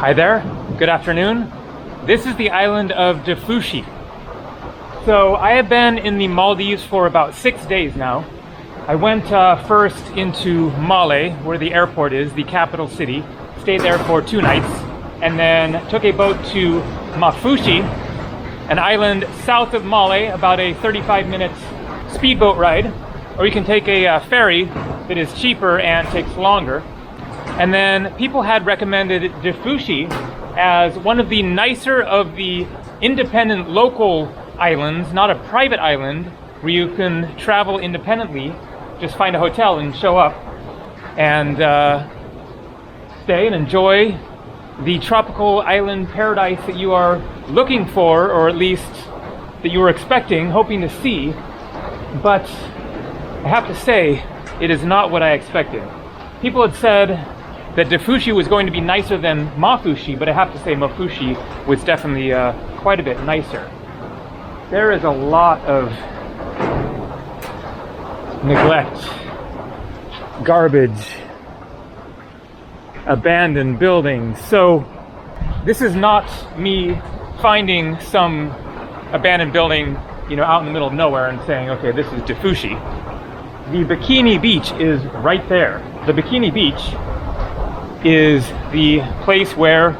Hi there, good afternoon. This is the island of Dafushi. So I have been in the Maldives for about 6 days now. I went first into Male, where the airport is, the capital city, stayed there for 2 nights, and then took a boat to Mafushi, an island south of Male, about a 35-minute speedboat ride, or you can take a ferry that is cheaper and takes longer. And then people had recommended Dafushi as one of the nicer of the independent local islands, not a private island where you can travel independently, just find a hotel and show up and stay and enjoy the tropical island paradise that you are looking for, or at least that you were expecting, hoping to see. But I have to say, it is not what I expected. People had said that Dafushi was going to be nicer than Mafushi, but I have to say Mafushi was definitely quite a bit nicer. There is a lot of neglect, garbage, abandoned buildings. So this is not me finding some abandoned building, out in the middle of nowhere and saying, okay, this is Dafushi. The Bikini Beach is right there. The Bikini Beach is the place where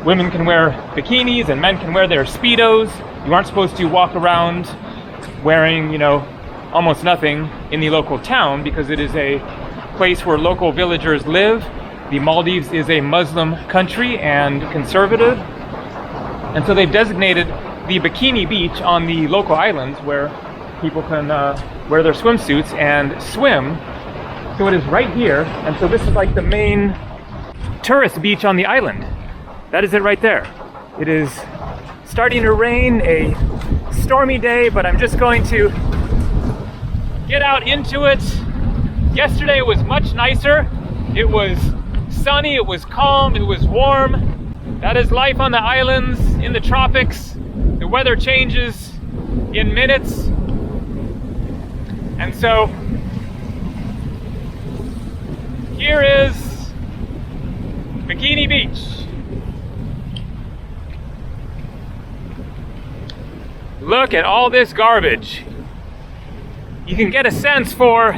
women can wear bikinis and men can wear their Speedos. You aren't supposed to walk around wearing, almost nothing in the local town, because it is a place where local villagers live. The Maldives is a Muslim country and conservative. And so they've designated the Bikini Beach on the local islands where people can wear their swimsuits and swim. So it is right here. And so this is like the main tourist beach on the island. That is it right there. It is starting to rain, a stormy day, but I'm just going to get out into it. Yesterday was much nicer. It was sunny, it was calm, it was warm. That is life on the islands in the tropics. The weather changes in minutes. And so here is Bikini Beach. Look at all this garbage. You can get a sense for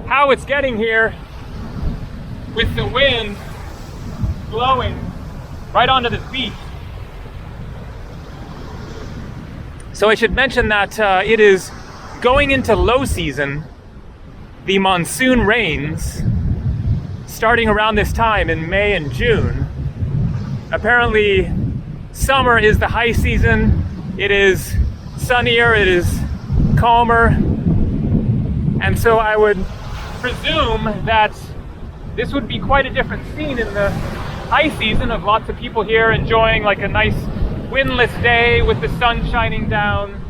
how it's getting here with the wind blowing right onto this beach. So I should mention that it is going into low season. The monsoon rains starting around this time in May and June. Apparently summer is the high season. It is sunnier, it is calmer. And so I would presume that this would be quite a different scene in the high season, of lots of people here enjoying like a nice windless day with the sun shining down.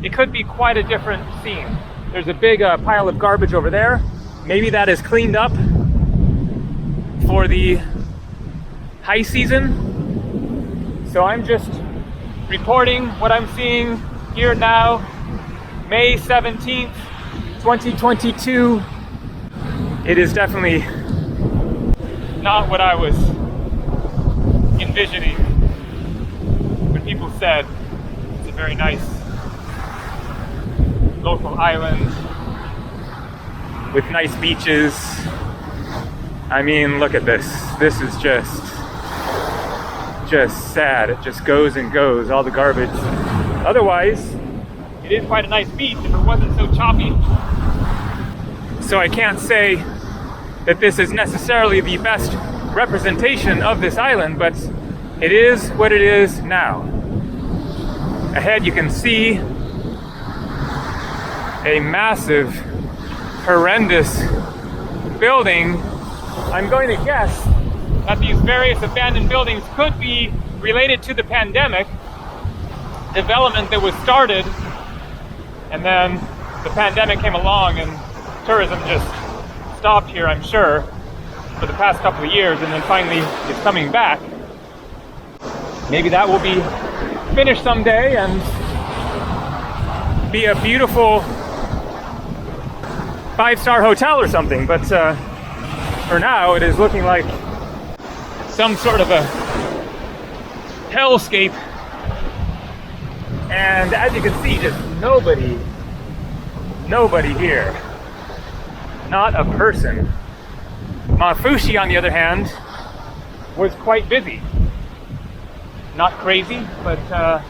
It could be quite a different scene. There's a big pile of garbage over there. Maybe that is cleaned up for the high season. So I'm just reporting what I'm seeing here now, May 17th, 2022. It is definitely not what I was envisioning when people said it's a very nice local island with nice beaches. I mean, look at this. This is just sad. It just goes and goes, all the garbage. Otherwise, it is quite a nice beach if it wasn't so choppy. So I can't say that this is necessarily the best representation of this island, but it is what it is now. Ahead you can see a massive, horrendous building. I'm going to guess that these various abandoned buildings could be related to the pandemic development that was started, and then the pandemic came along and tourism just stopped here, I'm sure, for the past couple of years, and then finally it's coming back. Maybe that will be finished someday and be a beautiful 5-star hotel or something, but for now it is looking like some sort of a hellscape. And as you can see, just nobody here. Not a person. Mafushi, on the other hand, was quite busy. Not crazy, but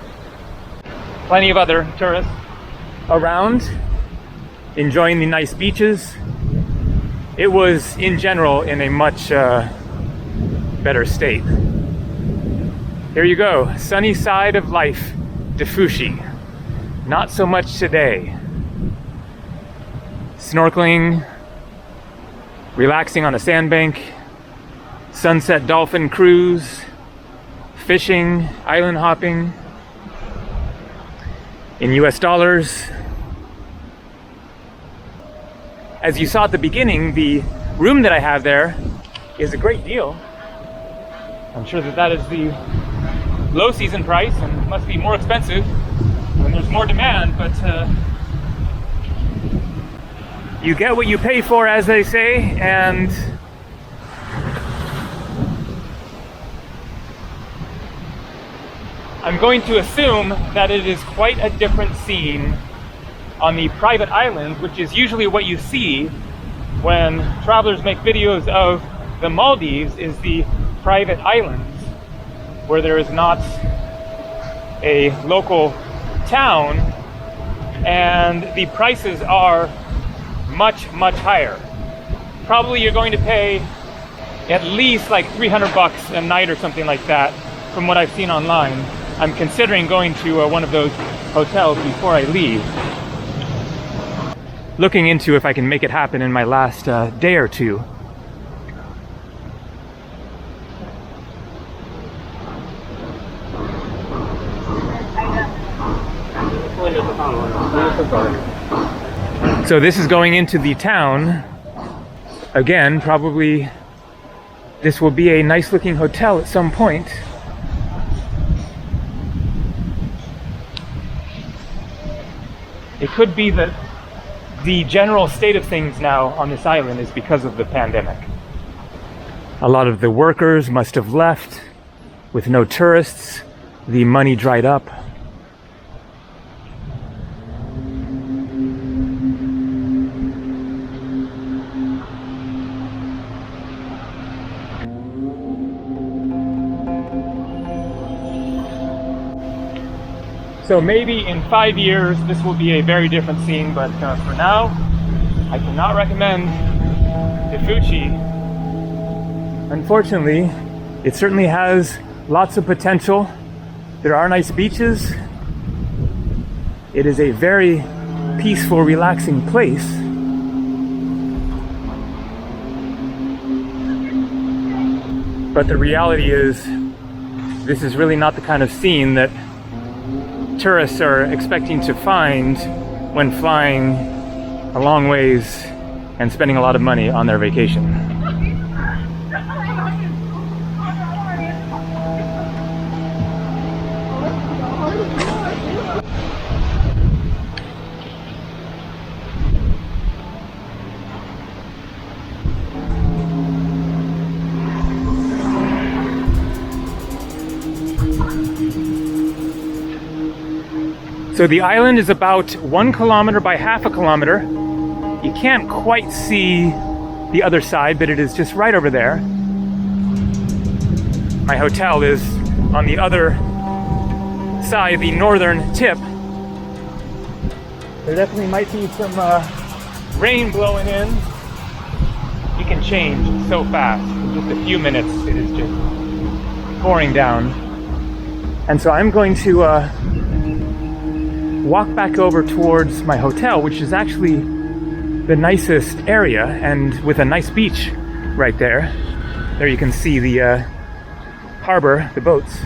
plenty of other tourists around, enjoying the nice beaches. It was, in general, in a much better state. Here you go, sunny side of life, Defushi. Not so much today. Snorkeling, relaxing on a sandbank, sunset dolphin cruise, fishing, island hopping, in US dollars. As you saw at the beginning, the room that I have there is a great deal. I'm sure that that is the low season price and must be more expensive when there's more demand, but you get what you pay for, as they say, and I'm going to assume that it is quite a different scene on the private islands, which is usually what you see when travelers make videos of the Maldives, is the private islands, where there is not a local town, and the prices are much higher. Probably you're going to pay at least like 300 bucks a night or something like that, from what I've seen online. I'm considering going to one of those hotels before I leave. Looking into if I can make it happen in my last day or two. So this is going into the town. Again, probably this will be a nice looking hotel at some point. It could be that the general state of things now on this island is because of the pandemic. A lot of the workers must have left with no tourists. The money dried up. So maybe in 5 years this will be a very different scene, but for now, I cannot recommend Defushi. Unfortunately, it certainly has lots of potential. There are nice beaches. It is a very peaceful, relaxing place. But the reality is, this is really not the kind of scene that tourists are expecting to find when flying a long ways and spending a lot of money on their vacation. So the island is about 1 kilometer by half a kilometer. You can't quite see the other side, but it is just right over there. My hotel is on the other side, the northern tip. There definitely might be some rain blowing in. You can change so fast. In just a few minutes, it is just pouring down. And so I'm going to walk back over towards my hotel, which is actually the nicest area, and with a nice beach right there. There you can see the harbor, the boats.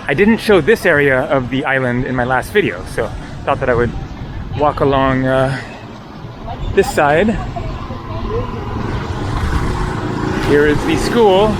I didn't show this area of the island in my last video, so thought that I would walk along this side. Here is the school.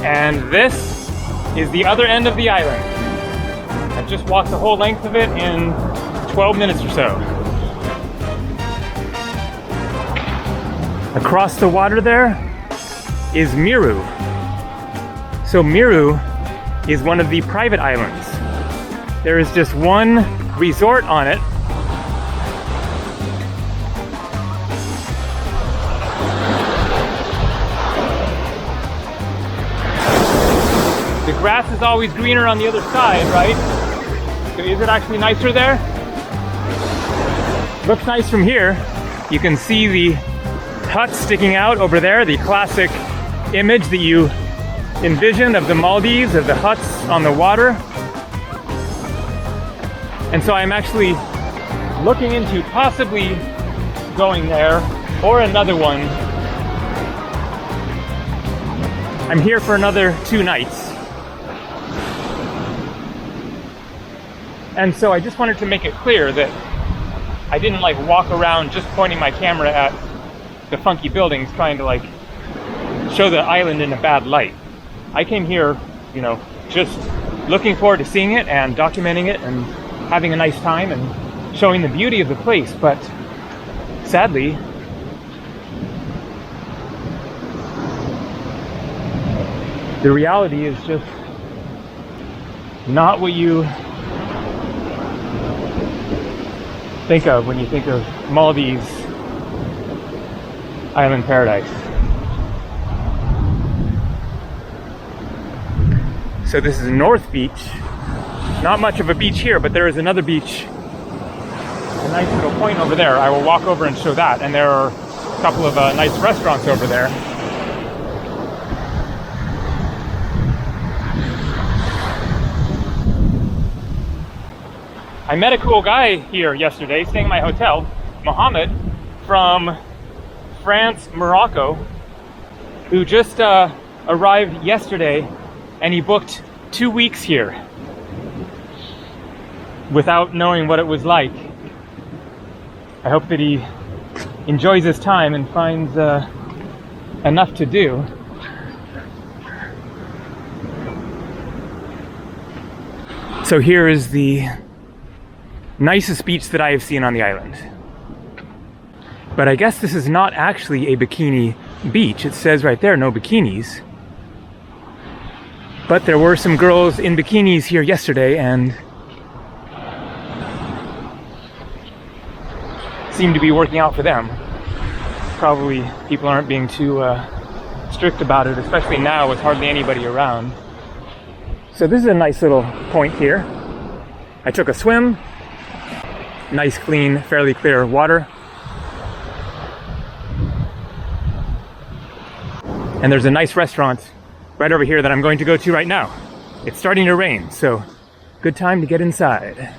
And this is the other end of the island. I've just walked the whole length of it in 12 minutes or so. Across the water there is Miru. So Miru is one of the private islands. There is just one resort on it. The grass is always greener on the other side, right? So is it actually nicer there? Looks nice from here. You can see the huts sticking out over there, the classic image that you envision of the Maldives, of the huts on the water. And so I'm actually looking into possibly going there or another one. I'm here for another 2 nights. And so I just wanted to make it clear that I didn't like walk around just pointing my camera at the funky buildings trying to like show the island in a bad light. I came here, you know, just looking forward to seeing it and documenting it and having a nice time and showing the beauty of the place, but sadly, the reality is just not what you think of when you think of Maldives island paradise. So this is North Beach. Not much of a beach here, but there is another beach, a nice little point over there. I will walk over and show that, and there are a couple of nice restaurants over there. I met a cool guy here yesterday, staying in my hotel, Mohammed from France, Morocco, who just arrived yesterday, and he booked 2 weeks here without knowing what it was like. I hope that he enjoys his time and finds enough to do. So here is the nicest beach that I have seen on the island. But I guess this is not actually a bikini beach. It says right there, no bikinis. But there were some girls in bikinis here yesterday and seemed to be working out for them. Probably people aren't being too strict about it, especially now with hardly anybody around. So this is a nice little point here. I took a swim. Nice, clean, fairly clear water. And there's a nice restaurant right over here that I'm going to go to right now. It's starting to rain, so good time to get inside.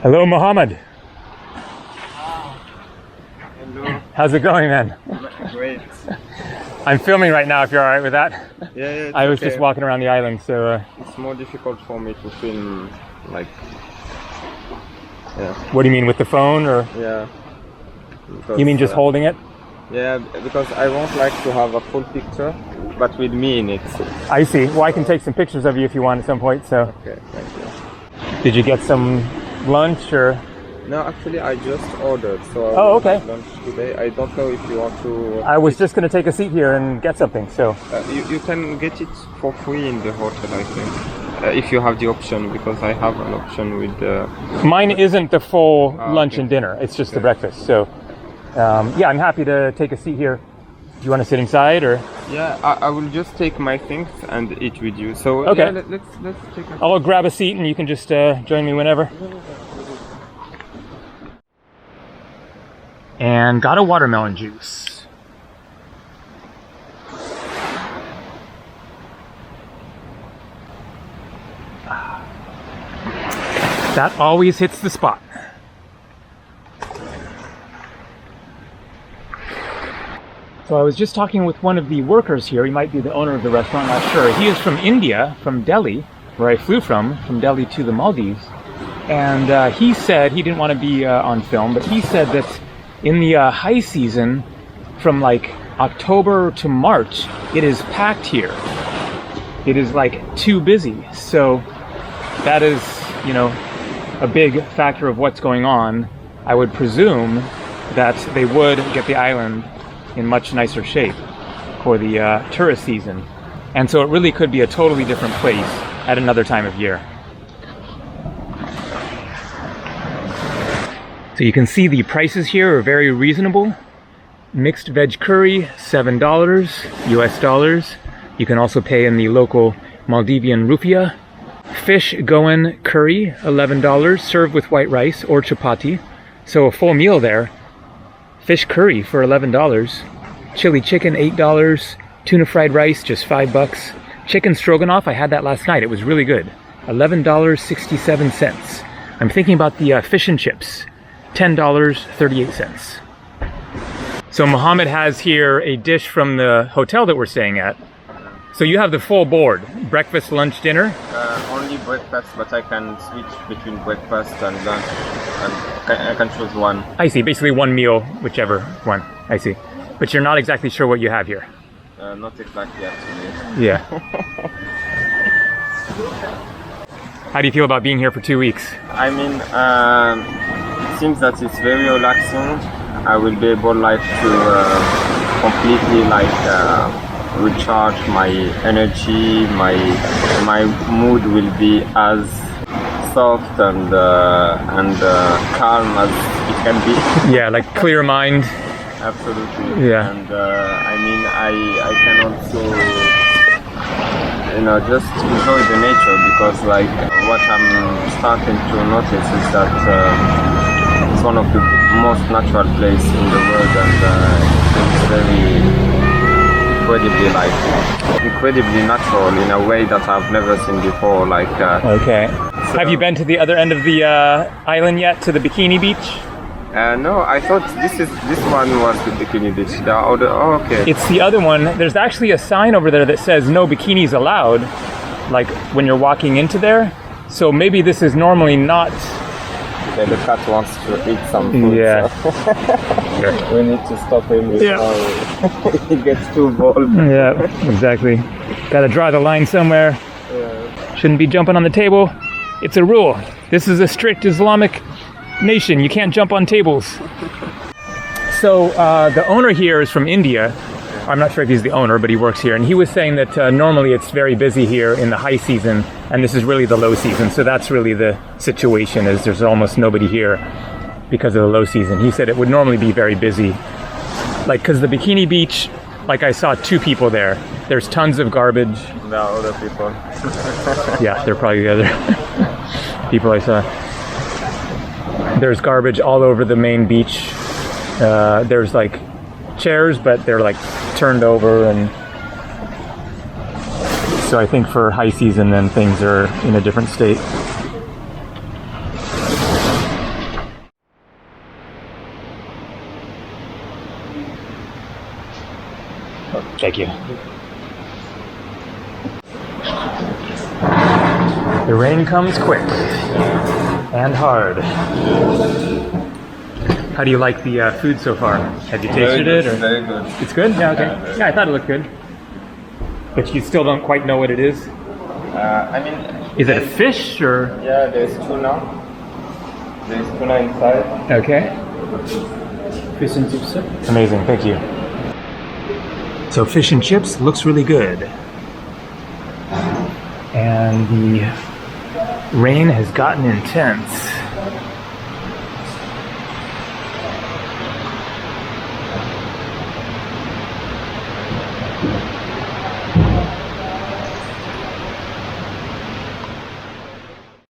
Hello, Mohammed. Hello. How's it going, man? Great. I'm filming right now, if you're all right with that. Yeah, I was okay. just walking around the island, so... It's more difficult for me to film, like... Yeah. What do you mean, with the phone, or...? Yeah. Because, You mean just holding it? Yeah, because I won't like to have a full picture, but with me in it. I see. Well, I can take some pictures of you if you want at some point, so... Okay, thank you. Did you get some lunch, or...? No, actually, I just ordered, so I Oh, will okay. have lunch today. I don't know if you want to... I was just going to take a seat here and get something, so... you can get it for free in the hotel, I think. If you have the option, because I have an option with the... Mine isn't the full lunch okay. and dinner, it's just the breakfast, so... yeah, I'm happy to take a seat here. Do you want to sit inside, or...? Yeah, I will just take my things and eat with you. So, Okay. yeah, let's take a... I'll grab a seat and you can just join me whenever. And got a watermelon juice. That always hits the spot. So I was just talking with one of the workers here. He might be the owner of the restaurant, not sure. He is from India, from Delhi, where I flew from Delhi to the Maldives. And he said, he didn't want to be on film, but he said that in the high season, from like October to March, it is packed here. It is like too busy. So that is, you know, a big factor of what's going on. I would presume that they would get the island in much nicer shape for the tourist season. And so it really could be a totally different place at another time of year. So you can see the prices here are very reasonable. Mixed veg curry, $7 US dollars. You can also pay in the local Maldivian rupiah. Fish Goan curry, $11, served with white rice or chapati. So a full meal there. Fish curry for $11. Chili chicken, $8. Tuna fried rice, just $5. Chicken stroganoff, I had that last night. It was really good. $11.67. I'm thinking about the fish and chips. $10.38. So Mohammed has here a dish from the hotel that we're staying at. So you have the full board, breakfast, lunch, dinner? Only breakfast, but I can switch between breakfast and lunch, and I can choose one. I see, basically one meal, whichever one, I see. But you're not exactly sure what you have here? Not exactly, actually. Yeah. How do you feel about being here for 2 weeks? I mean, it seems that it's very relaxing. I will be able like to completely like recharge my energy. My mood will be as soft and calm as it can be. Yeah, like clear mind. Absolutely. Yeah. And I mean, I can also, you know, just enjoy the nature, because like what I'm starting to notice is that it's one of the most natural places in the world, and it's very incredibly natural in a way that I've never seen before. Like. Okay. So, have you been to the other end of the island yet, to the Bikini Beach? No, I thought this one was the Bikini Beach. The other, oh, okay. It's the other one. There's actually a sign over there that says no bikinis allowed, like when you're walking into there. So maybe this is normally not. Okay, the cat wants to eat some food. Yeah. So. We need to stop him before he gets too bold. Yeah, exactly. Gotta draw the line somewhere. Yeah. Shouldn't be jumping on the table. It's a rule. This is a strict Islamic nation. You can't jump on tables. So the owner here is from India. I'm not sure if he's the owner, but he works here. And he was saying that normally it's very busy here in the high season, and this is really the low season. So that's really the situation, is there's almost nobody here because of the low season. He said it would normally be very busy. Like, because the Bikini Beach, like I saw 2 people there. There's tons of garbage. There are other people. Yeah, they're probably the other people I saw. There's garbage all over the main beach. There's like chairs, but they're like turned over, and so I think for high season then things are in a different state. Thank you. The rain comes quick and hard. How do you like the food so far? Have you tasted it? Or? Very good. It's good? Yeah, okay. Yeah, I thought it looked good. But you still don't quite know what it is? I mean... Is it a fish or? Yeah, there's tuna. There's tuna inside. Okay. Fish and chips. Amazing, thank you. So fish and chips looks really good. And the rain has gotten intense.